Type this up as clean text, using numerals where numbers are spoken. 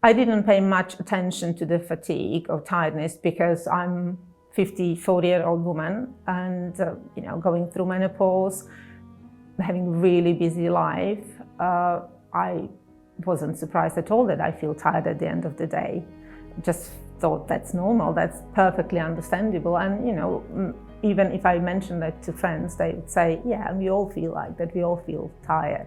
I didn't pay much attention to the fatigue or tiredness because I'm 54-year-old woman and going through menopause, having a really busy life. I wasn't surprised at all that I feel tired at the end of the day. Just thought that's normal, that's perfectly understandable. And even if I mentioned that to friends, they would say, yeah, we all feel like that, we all feel tired.